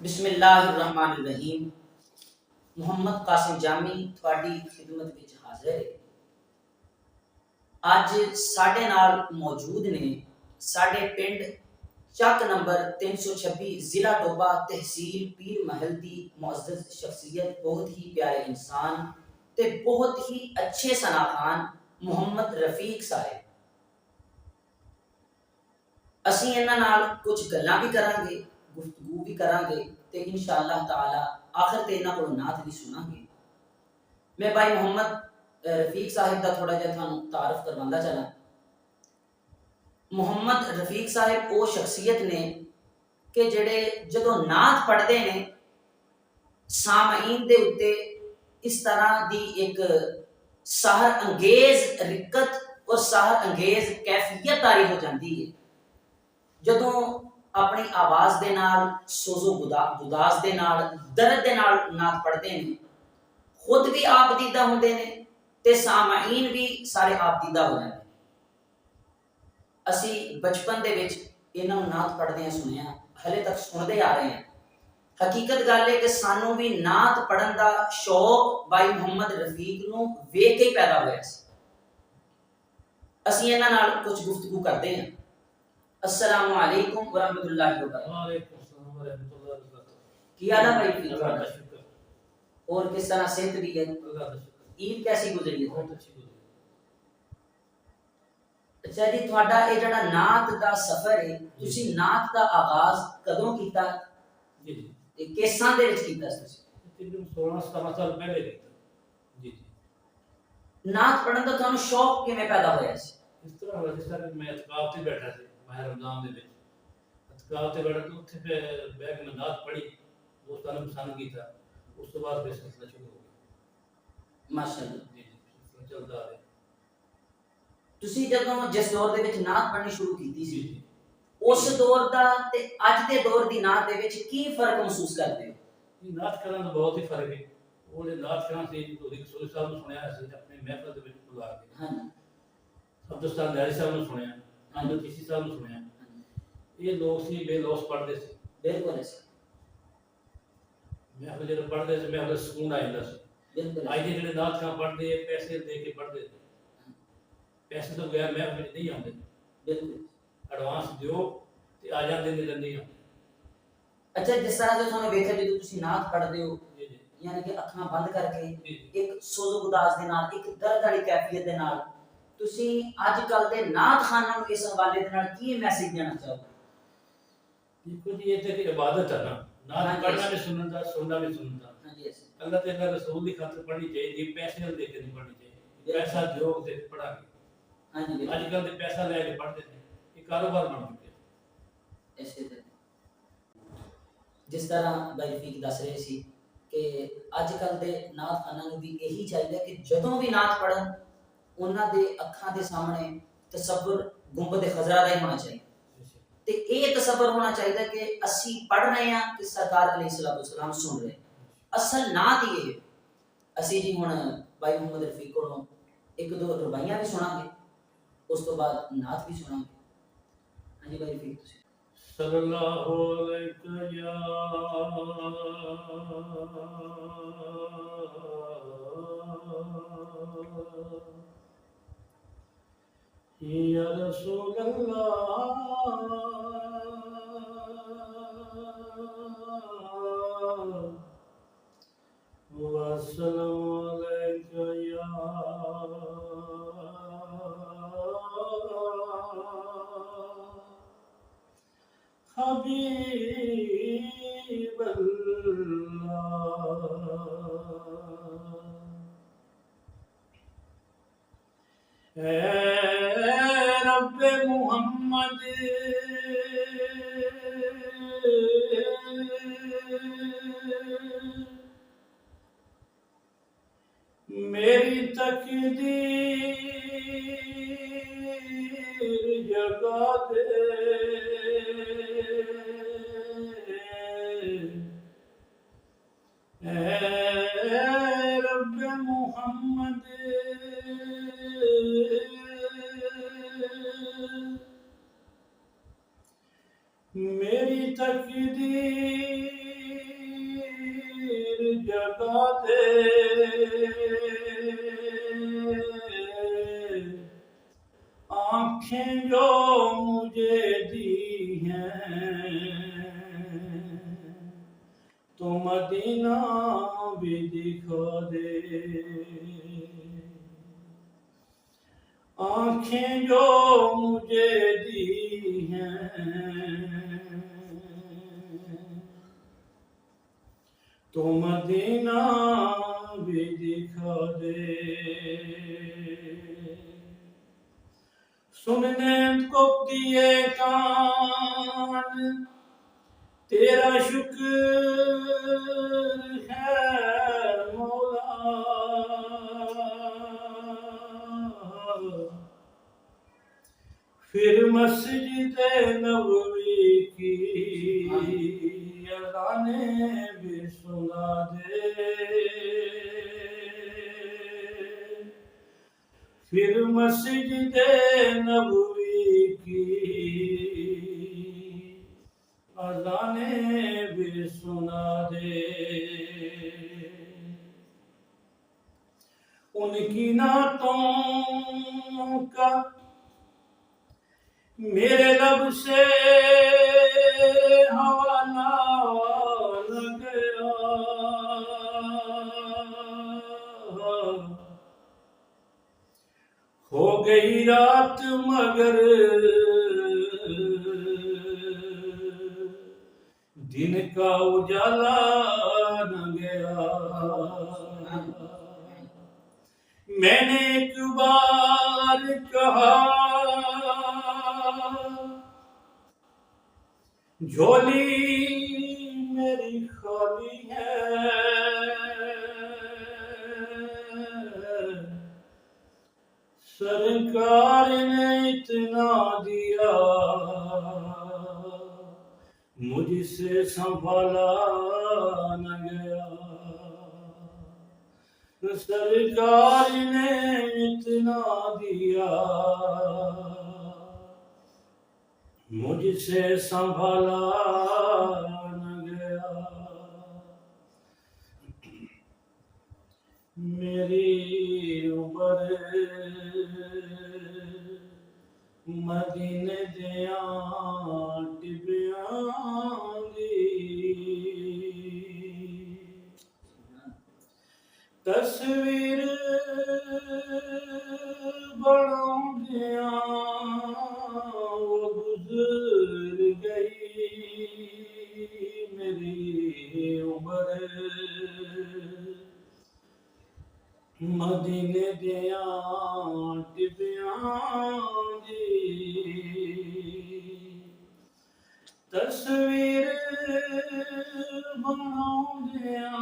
बिस्मिल्लाहिर्रहमानिर्रहीम। मुहम्मद कासिम जामी थोड़ी खिदमत विच हाजिर है। अज साडे नाल मौजूद ने साडे पिंड चक नंबर 326 जिला डोबा तहसील पीर महल की मुअज़्ज़ज़ शख्सियत, बहुत ही प्यारे इंसान ते बहुत ही अच्छे सनाखान मुहम्मद रफीक साहब। असी इन्हां नाल कुछ गल्लां भी करांगे, गुफ्तगू भी करांगे ते इंशाअल्लाह ताला आखिर ते इन्हां कोलों नात भी सुनांगे। मैं भाई मुहम्मद रफीक साहब का थोड़ा जिहा तुहानूं तारफ करवांदा चला। मुहम्मद रफीक साहब वो शख्सियत ने कि जिहड़े जदों नात पढ़ते हैं सामईन दे उत्ते इस तरह की एक सहर अंगेज रिक्कत और सहर अंगेज कैफियत तारी हो जाती है। जदों अपनी आवाज़ दे नाल सोजो गुदास दे नाल दर्द दे नाल नात पढ़ते हैं, खुद भी आप दीदा होंदे ने ते सामईन भी सारे आप दीदा हो जाते। असी बचपन दे विच इन्हां नूं नात पढ़दे सुनिया, हले तक सुनते आ रहे हैं। हकीकत गल है कि सानू भी नात पढ़न का शौक भाई मुहम्मद रफीक नूं वेख के ही पैदा होया सी। असी इन्हां नाल कुछ गुफ्तगू करते हैं। अस्सलामु अलैकुम व रहमतुल्लाहि व बरकातहू। वालेकुम अस्सलाम व रहमतुल्लाहि व बरकातहू। की हाल है भाई? अल्लाह का शुक्र। और किस तरह सेहत भी है? अल्लाह का शुक्र। ईद कैसी गुजरी है? बहुत अच्छी गुजरी। अच्छा जी, ਤੁਹਾਡਾ ਇਹ ਜਿਹੜਾ ਨਾਤ ਦਾ ਸਫ਼ਰ ਹੈ, ਤੁਸੀਂ ਨਾਤ ਦਾ ਆਗਾਜ਼ ਕਦੋਂ ਕੀਤਾ? जी जी। ਤੇ ਕਿਸ ਸਾਲ ਦੇ ਵਿੱਚ ਕੀਤਾ ਸੀ ਤੁਸੀਂ? तकरीबन 16-17 साल पहले की था। जी जी। नात पढ़न ਦਾ ਤੁਹਾਨੂੰ ਸ਼ੌਕ ਕਿਵੇਂ ਪੈਦਾ ਹੋਇਆ ਸੀ? इस तरह हुआ जिस तरह मैं इत्काफ ते बैठा थे माह रमजान दे विच। इत्काफ ते बैठा तो उत्थे पे बैग में नात पढ़ी, दोस्तां ने पसंद की था। उस तो बाद फिर सिलसिला शुरू हो गया। माशाअल्लाह। जी जी, सिलसिला चलता आ रहा। ਤੁਸੀਂ ਜਦੋਂ ਜਿਸ ਦੌਰ ਦੇ ਵਿੱਚ ਨਾਤ ਪੜ੍ਹਨੀ ਸ਼ੁਰੂ ਕੀਤੀ ਸੀ, जी जी। ਉਸ ਦੌਰ ਦਾ ਤੇ ਅੱਜ ਦੇ ਦੌਰ ਦੀ ਨਾਤ ਦੇ ਵਿੱਚ ਕੀ ਫਰਕ ਮਹਿਸੂਸ ਕਰਦੇ ਹੋ? नात करना तो बहुत ही फर्क है। वो नात करना से तो रसूल साहब ने सुनाया से अपने महफिल दे विच बुला के। हाँ जी। अब्दुस्तान न्यारी साहब ने सुनाया, अहमद चिश्ती साहब ने सुनाया। ये लोग सी बेलौस पढ़ते थे। बिल्कुल ऐसे। महफिल जब पढ़ते थे महफिल सुकून आ जाता सी। बिल्कुल आज के ਜਿਹੜੇ ਨਾਤ ਖਾਂ पढ़ते हैं पैसे दे के पढ़ते थे। पैसे तो बगैर महफिल नहीं आते। बिल्कुल। एडवांस दियो ते आ जाते ने नहीं आते। अच्छा, जिस तरह से ਤੁਹਾਨੂੰ ਵੇਖਿਆ ਜਦੋਂ ਤੁਸੀਂ ਨਾਤ ਪੜ੍ਹਦੇ ਹੋ, जी जी। यानी कि ਅੱਖਾਂ ਬੰਦ ਕਰਕੇ जी ਇੱਕ ਸੋਜ਼ੋ ਗੁਦਾਸ ਦੇ ਨਾਲ, ਇੱਕ ਦਰਦ ਵਾਲੀ ਕੈਫੀਅਤ ਦੇ ਨਾਲ ਤੁਸੀਂ ਅੱਜ ਕੱਲ ਦੇ ਨਾਤ ਖਾਨਾਂ ਨੂੰ ਇਸ ਹਵਾਲੇ ਦੇ ਨਾਲ ਕੀ ਮੈਸੇਜ ਦੇਣਾ ਚਾਹੋਗੇ? देखो जी ये तो एक इबादत है ना। हाँ नात जी। पढ़ना भी सुनना भी सुनना। हाँ जी ऐसे। अल्लाह ते अल्लाह रसूल की खातिर पढ़नी चाहिए, पैसे दे के नहीं पढ़नी चाहिए। पैसा दियो ते पढ़ा के। हाँ जी बिल्कुल। आजकल ते पैसा लेके पढ़ते हैं, ये कारोबार बन चुके हैं। ऐसे थे। जिस तरह भाई रफीक दस रहे सी कि अजकल के नात खाना भी यही चाहिए कि जदों भी नात पढ़न उन्होंने अखां के सामने तसव्वुर गुंबद खजरा का ही होना चाहिए। तो ये तसव्वुर होना चाहिए कि असी पढ़ रहे हैं कि सरकार अलैहिस्सलाम सुन रहे। असल नात ये है। असी जी हुण भाई मुहम्मद रफीक कोलों एक दो रुबाइयां भी सुनांगे, उस तो बाद नात भी सुनांगे। हाँ जी भाई रफीक तुसीं। सल्लल्लाहु अलैहि या रसूल अल्लाह वसल्लम अलैका या हबीब अल्लाह। ऐ रब्बे मुहम्मद मेरी तकदीर जगा दे। रब्बे मुहम्मद मेरी तकदीर लगा दे, आंखें जो मुझे दी हैं तो मदीना भी दिखा दे, आंखें जो मुझे दी हैं तो मदीना भी दिखा दे। सुनने को दिए कान तेरा शुक्र है मौला, फिर मस्जिद नबवी की अज़ाने भी सुना दे, फिर मस्जिद नबवी की अज़ाने भी सुना दे। उनकी नातों का मेरे लब से हवाला न गया, हो गई रात मगर दिन का उजाला न गया। मैंने एक बार कहा झोली मेरी खाली है, सरकार ने इतना दिया मुझसे संभाला न गया, सरकार ने इतना दिया मुझसे संभाला न गया। मेरी उम्र मदीने दिया टिबियां दी, तस्वीर बनाउंदिया वो गुजर गई। मेरी उम्र मदीने दिया टिबियां दी, तस्वीर बनाउंदिया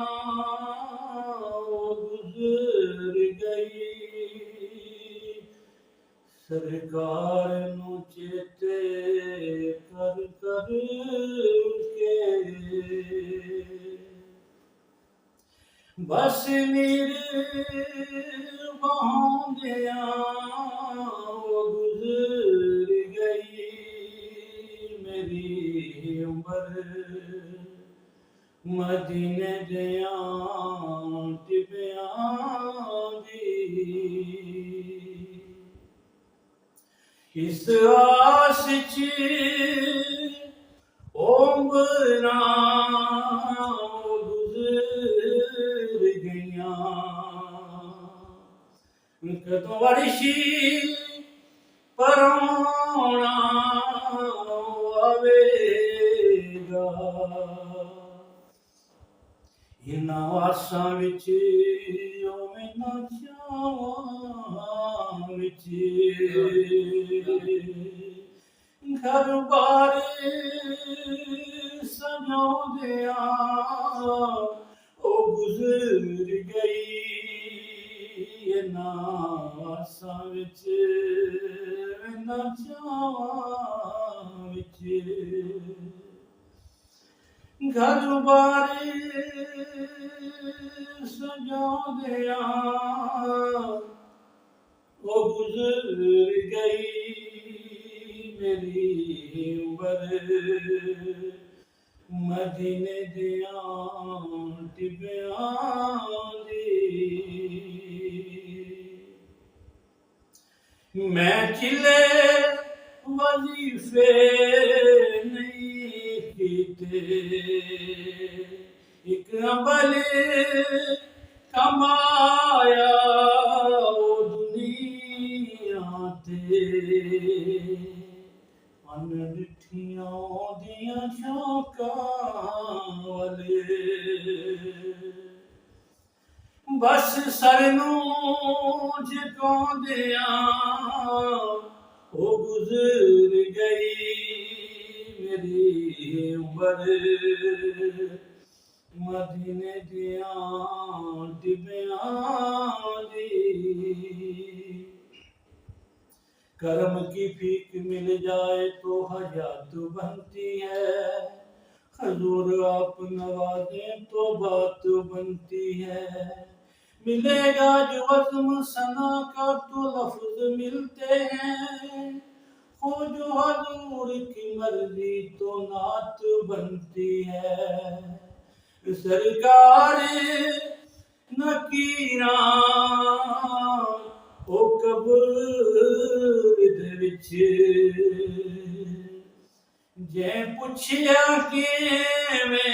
वो गुजर गई। सरकार नू चेते कर कर के बस नीर बहाउंदिया वो गुजर गई। मेरी उम्र मदीने दिया टिबियां दी, इस आस च उम्रां गुजर गईयां, कदों वर्षी पराउणा आवेगा। इन्हां आसां विच इन्हां चावां विच घर बार सजाउंदिया ओ गुजर गई। इन्हां आसां विच इन्हां चावां विच घर बार सजाउंदिया ओ गुजर गई। मेरी उम्र मदीने दियां टिबियां दी मैं चिले वजीफे नहीं कीते एक अमल कमाया ओ दुनिया ते अनडिठियां दियां शौकां वाले बस सर नूं झुकाउंदियां ओ गुजर गई मेरी उम्र मदीने दियां टिबियां दी कर्म की भीख मिल जाए तो हयात बनती है हजूर आप नवाजे तो बात बनती है मिलेगा जो वज़्म सना का तो लफ्ज मिलते हैं हो जो हजूर की मर्जी तो नात बनती है सरकार नकीरा ओ कब्र दे विच जे पुछया किवें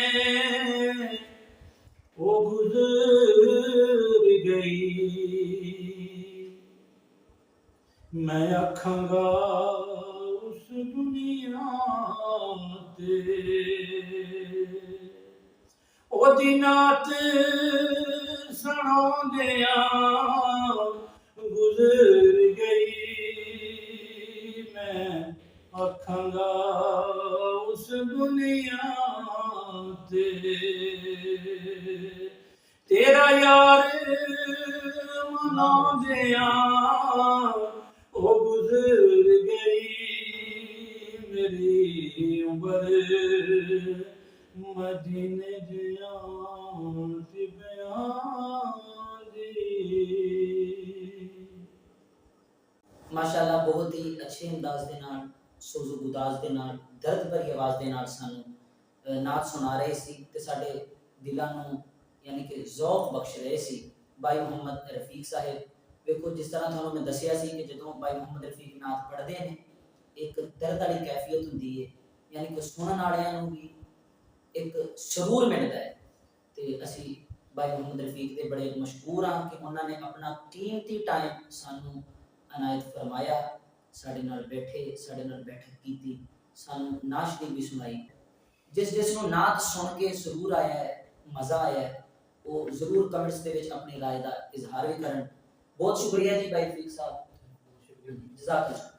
ओ गुजर गई मैं आखांगा उस दुनिया ते ओदी नात सुणाउंदियां गुजर गई मैं आखांगा उस दुनिया ते तेरा यार मनाउंदियां ओ गुजर गई मेरी उम्र मदीने दियां टिबियां दी ਮਾਸ਼ਾਅੱਲਾ ਬਹੁਤ ਹੀ ਅੱਛੇ ਅੰਦਾਜ਼ ਦੇ ਨਾਲ ਸੋਜ਼ੋ ਗੁਦਾਜ਼ ਦੇ ਨਾਲ ਦਰਦ ਭਰੀ ਆਵਾਜ਼ ਦੇ ਨਾਲ ਸਾਨੂੰ ਨਾਤ ਸੁਣਾ ਰਹੇ ਸੀ ਤੇ ਸਾਡੇ ਦਿਲਾਂ ਨੂੰ ਯਾਨੀ ਕਿ ਜ਼ੌਕ ਬਖਸ਼ ਰਹੇ ਸੀ ਭਾਈ ਮੁਹੰਮਦ ਰਫੀਕ ਸਾਹਿਬ ਵੇਖੋ ਜਿਸ ਤਰ੍ਹਾਂ ਤੁਹਾਨੂੰ ਮੈਂ ਦੱਸਿਆ ਸੀ ਕਿ ਜਦੋਂ ਭਾਈ ਮੁਹੰਮਦ ਰਫੀਕ ਨਾਤ ਪੜ੍ਹਦੇ ਨੇ ਇੱਕ ਦਰਦ ਵਾਲੀ ਕੈਫੀਅਤ ਹੁੰਦੀ ਹੈ ਯਾਨੀ ਕਿ ਸੁਣਨ ਵਾਲਿਆਂ ਨੂੰ ਵੀ ਇੱਕ ਸਰੂਰ ਮਿਲਦਾ ਹੈ ਤੇ ਅਸੀਂ ਭਾਈ ਮੁਹੰਮਦ ਰਫੀਕ ਦੇ ਬੜੇ ਮਸ਼ਕੂਰ ਹਾਂ ਕਿ ਉਹਨਾਂ ਨੇ ਆਪਣਾ ਕੀਮਤੀ ਟਾਈਮ ਸਾਨੂੰ ਅਨਾਇਤ ਫਰਮਾਇਆ ਸਾਡੇ ਨਾਲ ਬੈਠੇ ਸਾਡੇ ਨਾਲ ਬੈਠਕ ਕੀਤੀ ਸਾਨੂੰ ਨਾਸ਼ਨੀ ਵੀ ਸੁਣਾਈ ਜਿਸ ਨੂੰ ਨਾਤ ਸੁਣ ਕੇ ਸਰੂਰ ਆਇਆ ਹੈ ਮਜ਼ਾ ਆਇਆ ਹੈ ਉਹ ਜ਼ਰੂਰ ਕਮੈਂਟਸ ਦੇ ਵਿੱਚ ਆਪਣੀ ਰਾਏ ਦਾ ਇਜ਼ਹਾਰ ਵੀ ਕਰਨ ਬਹੁਤ ਸ਼ੁਕਰੀਆ ਜੀ ਭਾਈ ਰਫੀਕ ਸਾਹਿਬ ਜਜ਼ਾਕ ਅੱਲਾਹ